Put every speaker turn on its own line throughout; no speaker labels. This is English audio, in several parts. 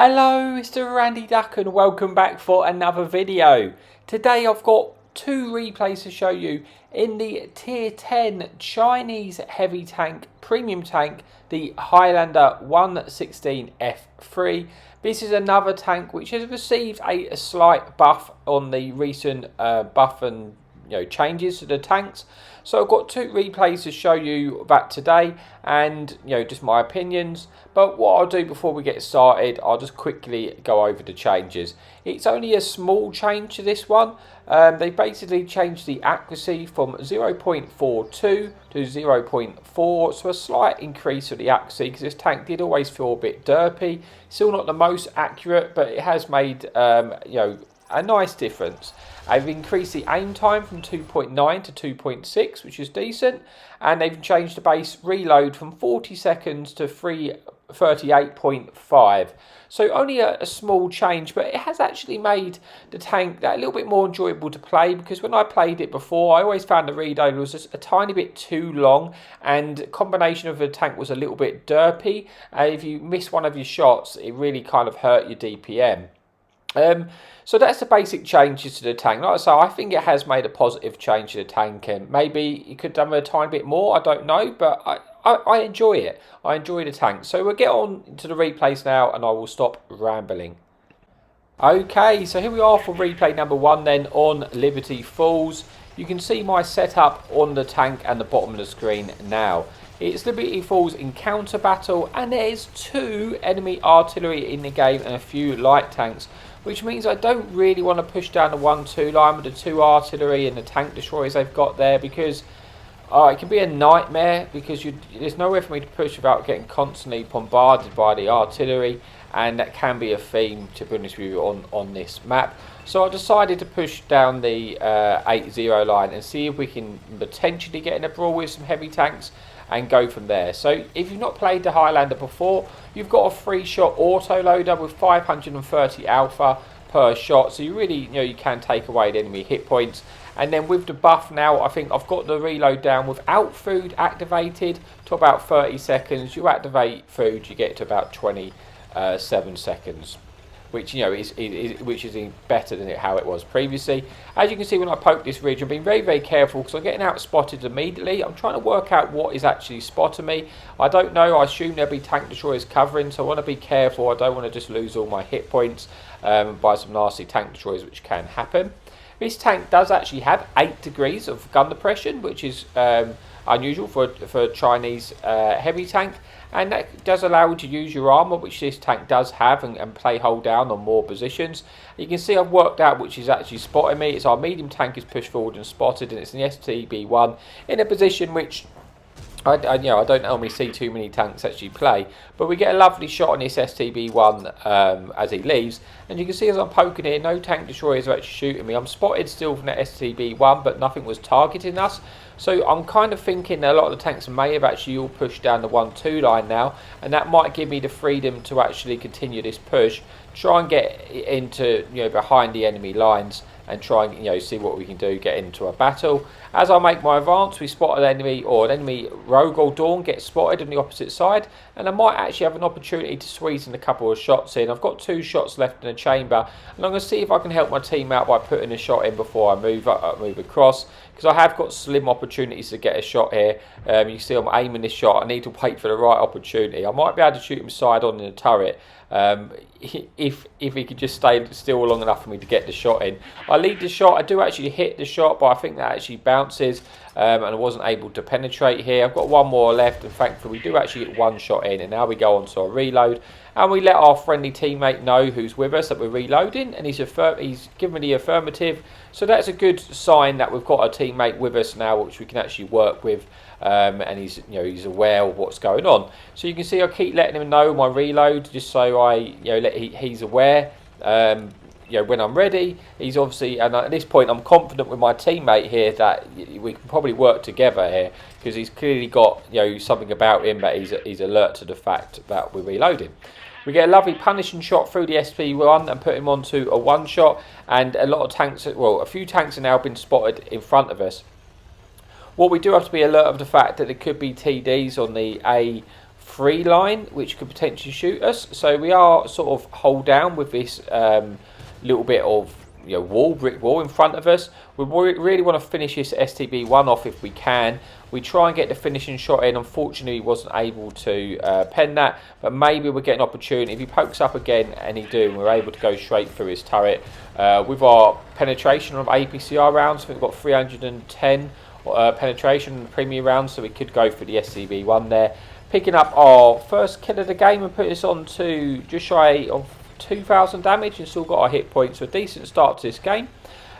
Hello, Mr. Randy Duck, and welcome back for another video. Today I've got two replays to show you in the tier 10 Chinese heavy tank, premium tank, the Highlander 116F3. This is another tank which has received a slight buff on the recent buff and changes to the tanks. So I've got two replays to show you that today, and just my opinions. But what I'll do before we get started, I'll just quickly go over the changes. It's only a small change to this one. They basically changed the accuracy from 0.42 to 0.4, so a slight increase of the accuracy, because this tank did always feel a bit derpy. Still not the most accurate, but it has made a nice difference. They've increased the aim time from 2.9 to 2.6, which is decent, and they've changed the base reload from 40 seconds to 38.5. So only a small change, but it has actually made the tank that a little bit more enjoyable to play, because when I played it before, I always found the reload was just a tiny bit too long, and combination of the tank was a little bit derpy. If you miss one of your shots, it really kind of hurt your DPM. So that's the basic changes to the tank. Like I say, I think it has made a positive change to the tank, and maybe you could have done a tiny bit more, I don't know, but I enjoy it. I enjoy the tank. So we'll get on to the replays now, and I will stop rambling. Okay, so here we are for replay number one then on Liberty Falls. You can see my setup on the tank and the bottom of the screen now. It's Liberty Falls Encounter Battle, and there is 2 enemy artillery in the game and a few light tanks, which means I don't really want to push down the 1-2 line with the 2 artillery and the tank destroyers they've got there, because it can be a nightmare, because there's nowhere for me to push without getting constantly bombarded by the artillery, and that can be a theme, to be honest with you, on this map. So I decided to push down the 8-0 line and see if we can potentially get in a brawl with some heavy tanks and go from there. So if you've not played the Highlander before, you've got a 3-shot auto loader with 530 alpha per shot, so you really you can take away the enemy hit points. And then with the buff now, I think I've got the reload down without food activated to about 30 seconds. You activate food, you get to about 27 seconds, which is better than how it was previously. As you can see, when I poke this ridge, I'm being very, very careful, because I'm getting out spotted immediately. I'm trying to work out what is actually spotting me. I don't know. I assume there'll be tank destroyers covering, so I want to be careful. I don't want to just lose all my hit points by some nasty tank destroyers, which can happen. This tank does actually have 8 degrees of gun depression, which is unusual for a Chinese heavy tank. And that does allow you to use your armour, which this tank does have, and play hold down on more positions. You can see I've worked out which is actually spotting me. It's our medium tank is pushed forward and spotted, and it's an STB1 in a position which I don't normally see too many tanks actually play, but we get a lovely shot on this STB1 as he leaves, and you can see as I'm poking here, no tank destroyers are actually shooting me. I'm spotted still from that STB1, but nothing was targeting us. So I'm kind of thinking that a lot of the tanks may have actually all pushed down the 1-2 line now, and that might give me the freedom to actually continue this push, try and get into behind the enemy lines, and try and see what we can do, get into a battle. As I make my advance, we spot an enemy, or an enemy rogue or dawn gets spotted on the opposite side, and I might actually have an opportunity to squeeze in a couple of shots in. I've got 2 shots left in the chamber, and I'm going to see if I can help my team out by putting a shot in before I move across, because I have got slim opportunities to get a shot here. You see I'm aiming this shot. I need to wait for the right opportunity. I might be able to shoot him side on in the turret, if he could just stay still long enough for me to get the shot in. I lead the shot. I do actually hit the shot, but I think that actually bounces, and I wasn't able to penetrate here. I've got 1 more left, and thankfully we do actually get 1 shot in, and now we go on to our reload, and we let our friendly teammate know who's with us that we're reloading, and he's given me the affirmative. So that's a good sign that we've got a teammate with us now, which we can actually work with, and he's aware of what's going on. So you can see I keep letting him know my reload, just so he's aware. When I'm ready, he's obviously, and at this point I'm confident with my teammate here that we can probably work together here, because he's clearly got something about him that he's alert to the fact that we're reloading. We get a lovely punishing shot through the SP1 and put him onto a 1-shot, and a lot of tanks, well, a few tanks have now been spotted in front of us. What we do have to be alert of the fact that there could be TDs on the free line which could potentially shoot us. So we are sort of hold down with this little bit of brick wall in front of us. We really want to finish this STB1 off if we can. We try and get the finishing shot in. Unfortunately, he wasn't able to pen that, but maybe we'll get an opportunity. If he pokes up again, and he do, and we're able to go straight through his turret. With our penetration of APCR rounds, I think we've got 310 penetration in the premium rounds, so we could go for the STB1 there. Picking up our first kill of the game and put us on to just shy of 2,000 damage, and still got our hit points. So a decent start to this game.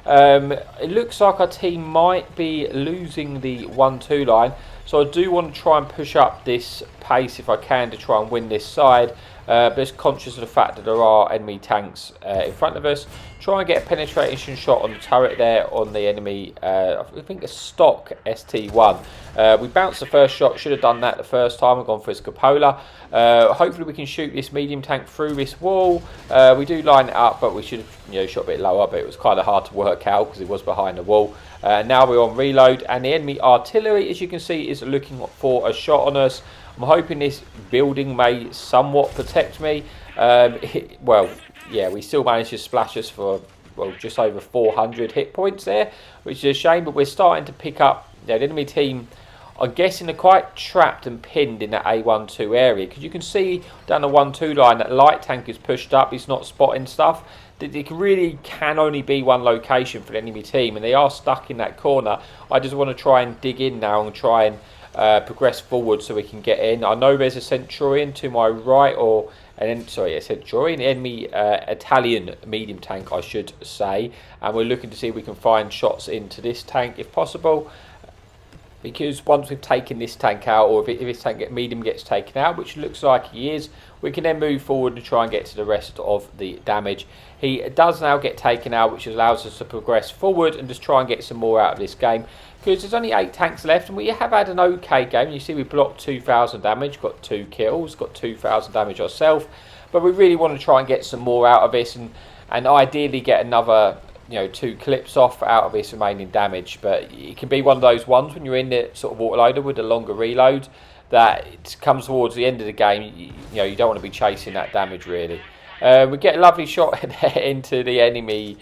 It looks like our team might be losing the 1-2 line, so I do want to try and push up this pace if I can to try and win this side, but just conscious of the fact that there are enemy tanks in front of us. Try and get a penetration shot on the turret there on the enemy, I think a stock ST1. We bounced the first shot, should have done that the first time. We've gone for his cupola. Hopefully we can shoot this medium tank through this wall. We do line it up, but we should have shot a bit lower, but it was kind of hard to work out because it was behind the wall. Now we're on reload, and the enemy artillery, as you can see, is looking for a shot on us. I'm hoping this building may somewhat protect me. Well, yeah, we still managed to splash us for just over 400 hit points there, which is a shame, but we're starting to pick up. The enemy team, I'm guessing, are quite trapped and pinned in that A1-2 area, because you can see down the 1-2 line that light tank is pushed up. He's not spotting stuff. It really can only be one location for the enemy team, and they are stuck in that corner. I just want to try and dig in now and try and progress forward so we can get in. I know there's a Centurion to my right, a Centurion, enemy Italian medium tank, I should say, and we're looking to see if we can find shots into this tank if possible, because once we've taken this tank out, or if this tank medium gets taken out, which looks like he is, we can then move forward and try and get to the rest of the damage. He does now get taken out, which allows us to progress forward and just try and get some more out of this game, because there's only 8 tanks left, and we have had an okay game. You see we blocked 2,000 damage, got 2 kills, got 2,000 damage ourselves, but we really want to try and get some more out of this, and ideally get another 2 clips off out of this remaining damage. But it can be one of those ones when you're in the sort of autoloader with a longer reload, that it comes towards the end of the game, you don't want to be chasing that damage really. We get a lovely shot into the enemy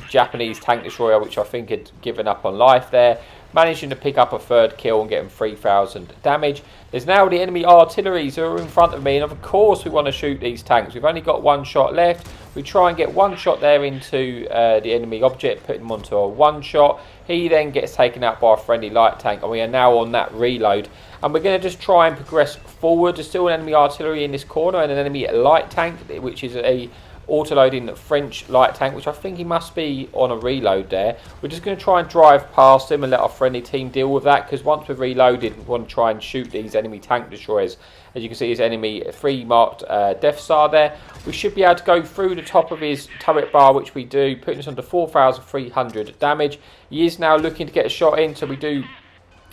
Japanese tank destroyer, which I think had given up on life there, managing to pick up a 3rd kill and getting 3,000 damage. There's now the enemy artilleries who are in front of me, and of course we want to shoot these tanks. We've only got 1 shot left. We try and get 1 shot there into the enemy object, putting him onto a 1 shot. He then gets taken out by a friendly light tank, and we are now on that reload. And we're going to just try and progress forward. There's still an enemy artillery in this corner and an enemy light tank, which is a auto-loading French light tank, which I think he must be on a reload there. We're just going to try and drive past him and let our friendly team deal with that, because once we've reloaded, we want to try and shoot these enemy tank destroyers. As you can see, his enemy 3 marked Death Star there. We should be able to go through the top of his turret bar, which we do, putting us under 4,300 damage. He is now looking to get a shot in, so we do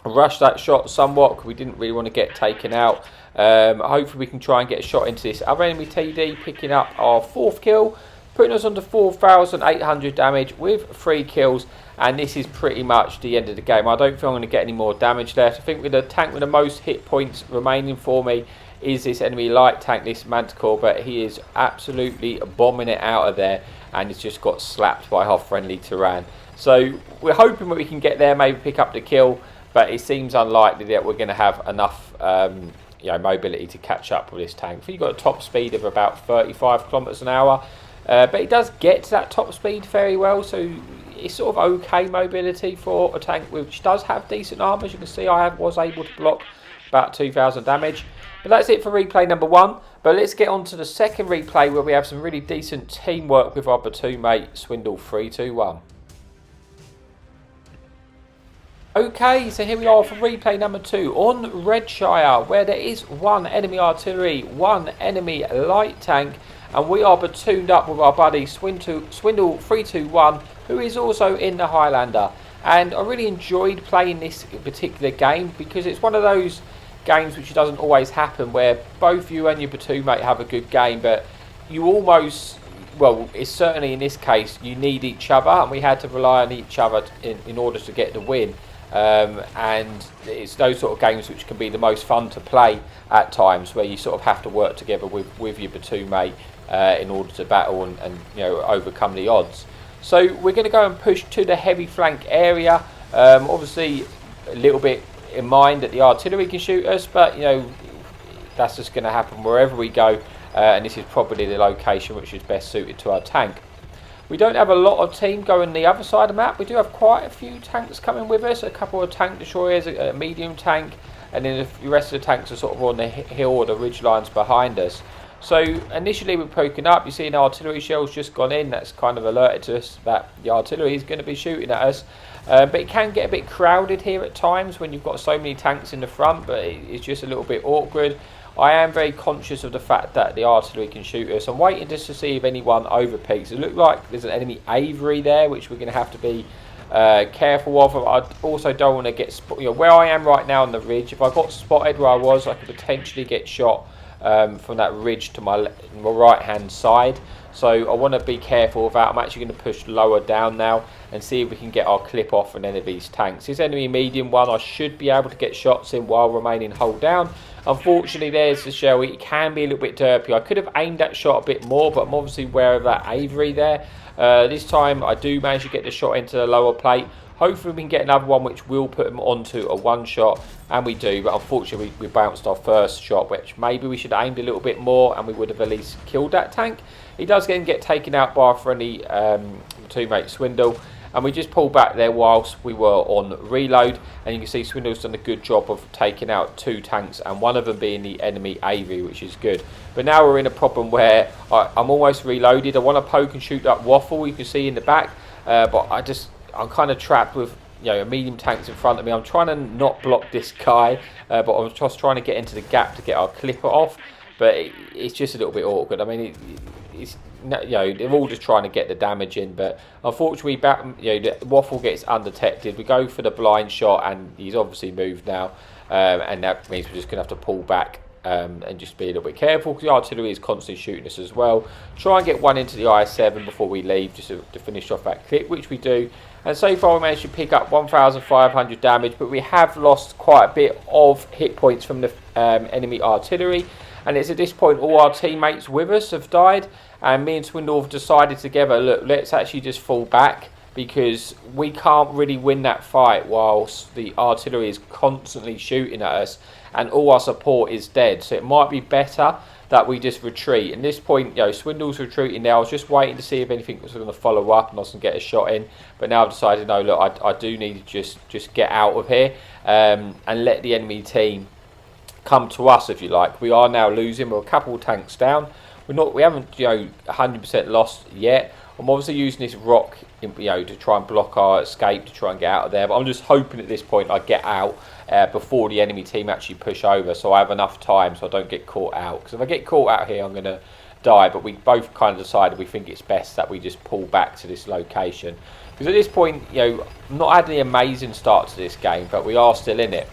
rush that shot somewhat, because we didn't really want to get taken out. Hopefully we can try and get a shot into this other enemy TD, picking up our 4th kill, putting us under 4,800 damage with 3 kills, and this is pretty much the end of the game. I don't think I'm going to get any more damage left. I think with the tank with the most hit points remaining for me is this enemy light tank, this Manticore, but he is absolutely bombing it out of there, and he's just got slapped by our friendly Tyran. So we're hoping that we can get there, maybe pick up the kill, but it seems unlikely that we're going to have enough mobility to catch up with this tank. I think you've got a top speed of about 35 kilometers an hour, but it does get to that top speed very well, so it's sort of okay mobility for a tank which does have decent armor. As you can see, I was able to block about 2,000 damage. But that's it for replay number 1. But let's get on to the second replay, where we have some really decent teamwork with our platoon mate Swindle 321. Okay, so here we are for replay number 2 on Redshire, where there is 1 enemy artillery, 1 enemy light tank, and we are platooned up with our buddy Swindle 321, who is also in the Highlander. And I really enjoyed playing this particular game, because it's one of those games which doesn't always happen, where both you and your platoon mate have a good game, but you almost, well, it's certainly in this case, you need each other, and we had to rely on each other in order to get the win. and it's those sort of games which can be the most fun to play at times, where you sort of have to work together with your platoon mate in order to battle and overcome the odds. So we're going to go and push to the heavy flank area. Obviously a little bit in mind that the artillery can shoot us, but that's just going to happen wherever we go, and this is probably the location which is best suited to our tank. We don't have a lot of team going the other side of the map. We do have quite a few tanks coming with us, a couple of tank destroyers, a medium tank, and then the rest of the tanks are sort of on the hill or the ridge lines behind us. So initially we're poking up, you see an artillery shell's just gone in. That's kind of alerted to us that the artillery is going to be shooting at us. But it can get a bit crowded here at times when you've got so many tanks in the front, but it's just a little bit awkward. I am very conscious of the fact that the artillery can shoot us. I'm waiting just to see if anyone overpeaks. It looks like there's an enemy Avery there, which we're going to have to be careful of. I also don't want to get where I am right now on the ridge. If I got spotted where I was, I could potentially get shot from that ridge to my right hand side. So I want to be careful of that. I'm actually going to push lower down now and see if we can get our clip off on any of these tanks. This enemy medium one, I should be able to get shots in while remaining hold down. Unfortunately, there's the shell. It can be a little bit derpy. I could have aimed that shot a bit more, but I'm obviously aware of that Avery there. This time I do manage to get the shot into the lower plate. Hopefully we can get another one which will put him onto a one shot, and we do, but unfortunately we bounced our first shot, which maybe we should have aimed a little bit more and we would have at least killed that tank. He does then get taken out by our friendly teammate Swindle, and we just pulled back there whilst we were on reload, and you can see Swindle's done a good job of taking out two tanks, and one of them being the enemy Avery, which is good. But now we're in a problem where I'm almost reloaded. I want to poke and shoot that waffle you can see in the back, but I'm kind of trapped with medium tanks in front of me. I'm trying to not block this guy, but I'm just trying to get into the gap to get our clipper off. But it's just a little bit awkward. I mean, they're all just trying to get the damage in, but unfortunately, the waffle gets undetected. We go for the blind shot, and he's obviously moved now, and that means we're just going to have to pull back. And just be a little bit careful, because the artillery is constantly shooting us as well. Try and get one into the IS-7 before we leave, just to finish off that clip, which we do. And so far we managed to pick up 1,500 damage, but we have lost quite a bit of hit points from the enemy artillery. And it's at this point all our teammates with us have died, and me and Swindle have decided together, look, let's actually just fall back, because we can't really win that fight whilst the artillery is constantly shooting at us and all our support is dead. So it might be better that we just retreat. At this point, Swindle's retreating now. I was just waiting to see if anything was going to follow up and I can get a shot in. But now I've decided, no, look, I do need to just get out of here and let the enemy team come to us, if you like. We are now losing. We're a couple of tanks down. We haven't 100% lost yet. I'm obviously using this rock to try and block our escape, to try and get out of there, but I'm just hoping at this point I get out before the enemy team actually push over, so I have enough time so I don't get caught out, because if I get caught out here I'm going to die. But we both kind of decided we think it's best that we just pull back to this location, because at this point not had any amazing start to this game, but we are still in it.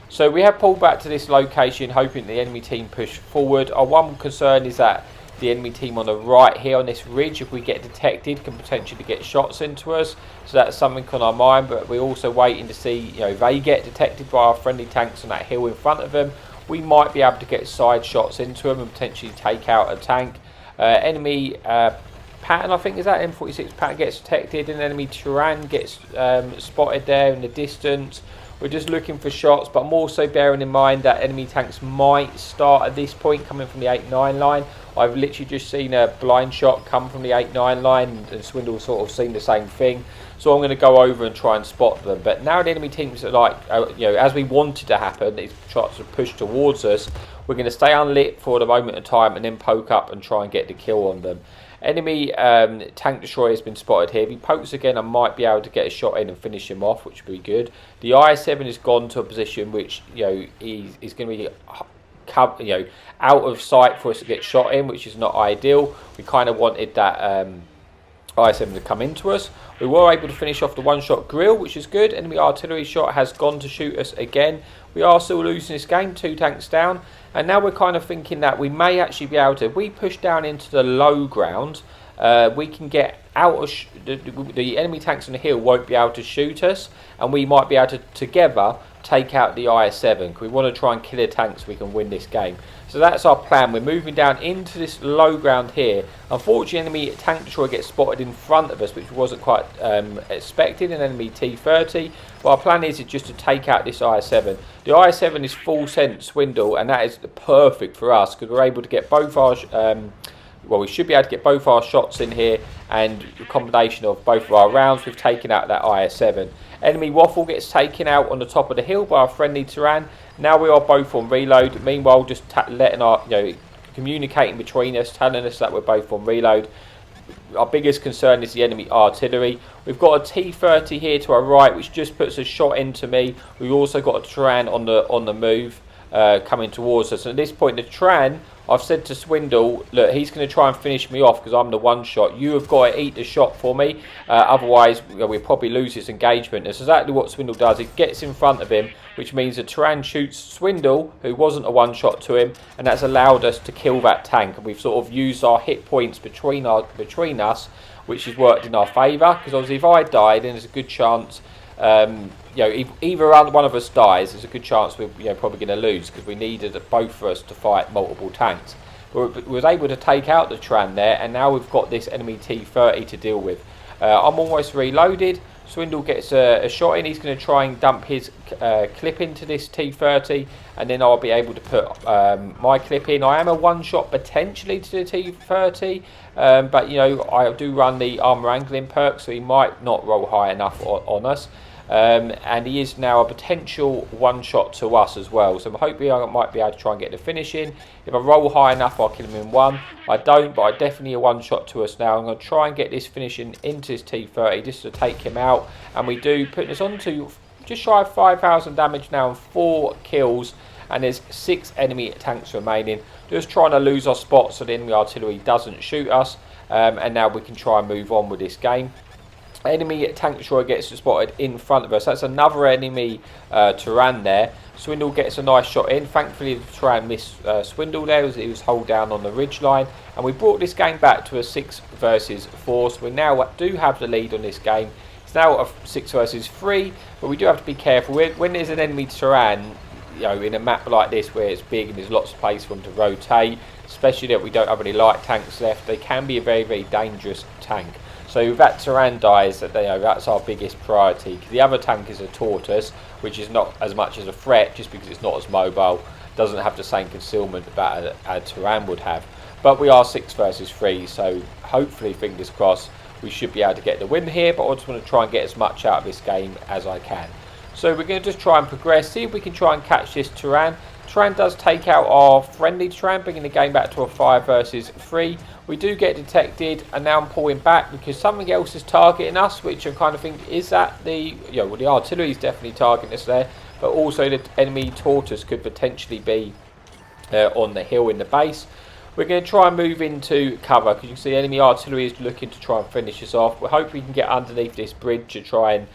So we have pulled back to this location, hoping the enemy team push forward. Our one concern is that the enemy team on the right here on this ridge, if we get detected, can potentially get shots into us. So that's something on our mind, but we're also waiting to see if they get detected by our friendly tanks on that hill in front of them. We might be able to get side shots into them and potentially take out a tank. Enemy Patton, I think is that, M46 Patton gets detected, and enemy Turan gets spotted there in the distance. We're just looking for shots, but I'm also bearing in mind that enemy tanks might start at this point coming from the 8-9 line. I've literally just seen a blind shot come from the 8-9 line, and Swindle sort of seen the same thing. So I'm going to go over and try and spot them. But now the enemy teams are like, as we wanted to happen, these shots are pushed towards us. We're going to stay unlit for the moment of time and then poke up and try and get the kill on them. Enemy tank destroyer has been spotted here. If he pokes again, I might be able to get a shot in and finish him off, which would be good. The IS-7 has gone to a position which is going to be out of sight for us to get shot in, which is not ideal. We kind of wanted that IS-7 to come into us. We were able to finish off the one-shot grill, which is good. Enemy artillery shot has gone to shoot us again. We are still losing this game, 2 tanks down. And now we're kind of thinking that we may actually be able to, if we push down into the low ground, we can get out of the enemy tanks on the hill won't be able to shoot us, and we might be able to together take out the IS-7, because we want to try and kill a tank so we can win this game. So that's our plan. We're moving down into this low ground here. Unfortunately, enemy tank destroyer gets spotted in front of us, which wasn't quite expected, an enemy T-30. But our plan is just to take out this IS-7. The IS-7 is full scent swindle, and that is perfect for us because we're able to get both our well, we should be able to get both our shots in here, and the combination of both of our rounds, we've taken out that IS-7. Enemy Waffle gets taken out on the top of the hill by our friendly Tyran. Now we are both on reload. Meanwhile, just letting our, communicating between us, telling us that we're both on reload. Our biggest concern is the enemy artillery. We've got a T-30 here to our right, which just puts a shot into me. We've also got a Tyran on the move, coming towards us. And at this point, the Tyran, I've said to Swindle, look, he's going to try and finish me off because I'm the one shot. You have got to eat the shot for me. Otherwise, we'll probably lose this engagement. That's exactly what Swindle does. He gets in front of him, which means the Tyran shoots Swindle, who wasn't a one shot to him, and that's allowed us to kill that tank. And we've sort of used our hit points between us, which has worked in our favour. Because obviously, if I die, then there's a good chance. Either one of us dies, there's a good chance we're probably going to lose because we needed both of us to fight multiple tanks. But we was able to take out the Tyran there, and now we've got this enemy T-30 to deal with. I'm almost reloaded. Swindle gets a shot in. He's going to try and dump his clip into this T-30, and then I'll be able to put my clip in. I am a one-shot potentially to the T-30, but I do run the armour angling perk, so he might not roll high enough on us. And he is now a potential one-shot to us as well. So I'm hoping I might be able to try and get the finish in. If I roll high enough, I'll kill him in one. I don't, but I definitely a one-shot to us now. I'm going to try and get this finishing into his T-30 just to take him out. And we do, putting us on to just shy of 5,000 damage now and 4 kills. And there's 6 enemy tanks remaining. Just trying to lose our spot so the enemy artillery doesn't shoot us. And now we can try and move on with this game. Enemy tank destroyer gets spotted in front of us. That's another enemy Tyran there. Swindle gets a nice shot in. Thankfully, the Tyran missed Swindle there as he was hold down on the ridge line. And we brought this game back to a 6 versus 4. So we now do have the lead on this game. It's now a 6 versus 3, but we do have to be careful. When there's an enemy Tyran, in a map like this where it's big and there's lots of place for them to rotate, especially that we don't have any light tanks left, they can be a very, very dangerous tank. So if that Tyran dies, that's our biggest priority. The other tank is a Tortoise, which is not as much as a threat, just because it's not as mobile, doesn't have the same concealment that a Tyran would have. But we are 6 versus 3, so hopefully, fingers crossed, we should be able to get the win here. But I just want to try and get as much out of this game as I can. So we're going to just try and progress, see if we can try and catch this Tyran. Tyran does take out our friendly Tyran, bringing the game back to a 5 versus 3. We do get detected, and now I'm pulling back because something else is targeting us, which I kind of think, is that the artillery is definitely targeting us there, but also the enemy Tortoise could potentially be on the hill in the base. We're going to try and move into cover because you can see enemy artillery is looking to try and finish us off. We hope we can get underneath this bridge to try and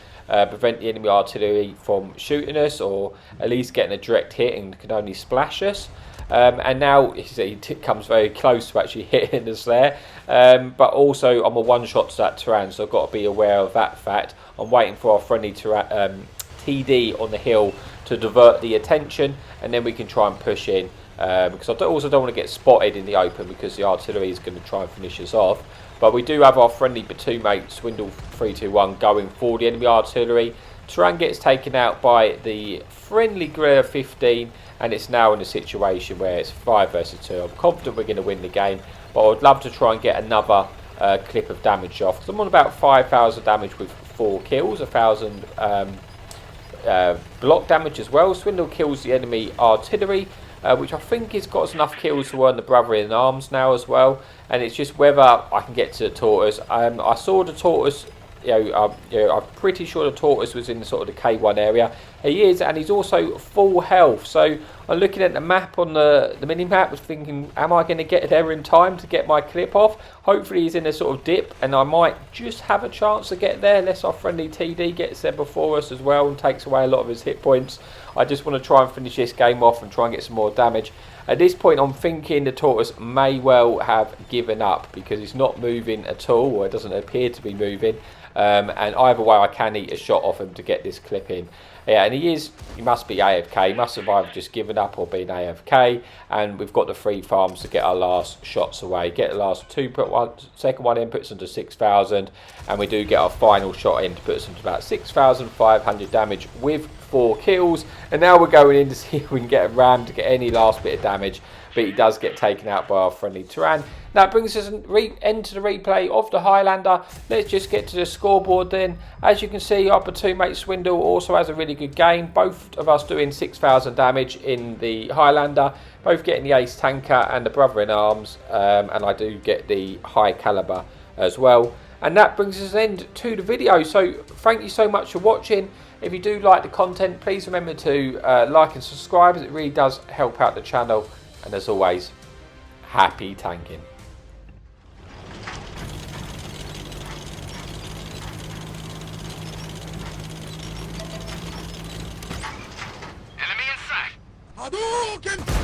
prevent the enemy artillery from shooting us, or at least getting a direct hit and can only splash us. And now you see it comes very close to actually hitting us there. But also I'm a one-shot to that Tyran, so I've got to be aware of that fact. I'm waiting for our friendly TD on the hill to divert the attention, and then we can try and push in. Because I also don't want to get spotted in the open because the artillery is going to try and finish us off. But we do have our friendly platoon mate Swindle 321 going for the enemy artillery. Tyran gets taken out by the friendly Guerrilla 15, and it's now in a situation where it's 5 versus 2. I'm confident we're going to win the game, but I would love to try and get another clip of damage off, because I'm on about 5,000 damage with 4 kills, 1,000 block damage as well. Swindle kills the enemy artillery, which I think has got us enough kills to earn the Brother in Arms now as well, and it's just whether I can get to the Tortoise. I saw the Tortoise, I'm pretty sure the Tortoise was in the sort of the K1 area. He is, and he's also full health. So I'm looking at the map on the mini-map, was thinking, am I going to get there in time to get my clip off? Hopefully he's in a sort of dip, and I might just have a chance to get there, unless our friendly TD gets there before us as well and takes away a lot of his hit points. I just want to try and finish this game off and try and get some more damage. At this point, I'm thinking the tortoise may well have given up, because he's not moving at all, or it doesn't appear to be moving. And either way, I can eat a shot off him to get this clip in. Yeah, and he must be AFK. He must have either just given up or been AFK. And we've got the 3 farms to get our last shots away. Get the last 2, put one, second one in, puts them to 6,000. And we do get our final shot in to put us into about 6,500 damage with 4 kills. And now we're going in to see if we can get a ram to get any last bit of damage. But he does get taken out by our friendly Tyrann. That brings us an end to the replay of the Highlander. Let's just get to the scoreboard then. As you can see, our platoon mate Swindle also has a really good game. Both of us doing 6,000 damage in the Highlander. Both getting the ace tanker and the brother in arms. And I do get the high caliber as well. And that brings us an end to the video. So thank you so much for watching. If you do like the content, please remember to like and subscribe, as it really does help out the channel. And as always, happy tanking.
Enemy in sight. Hadouken!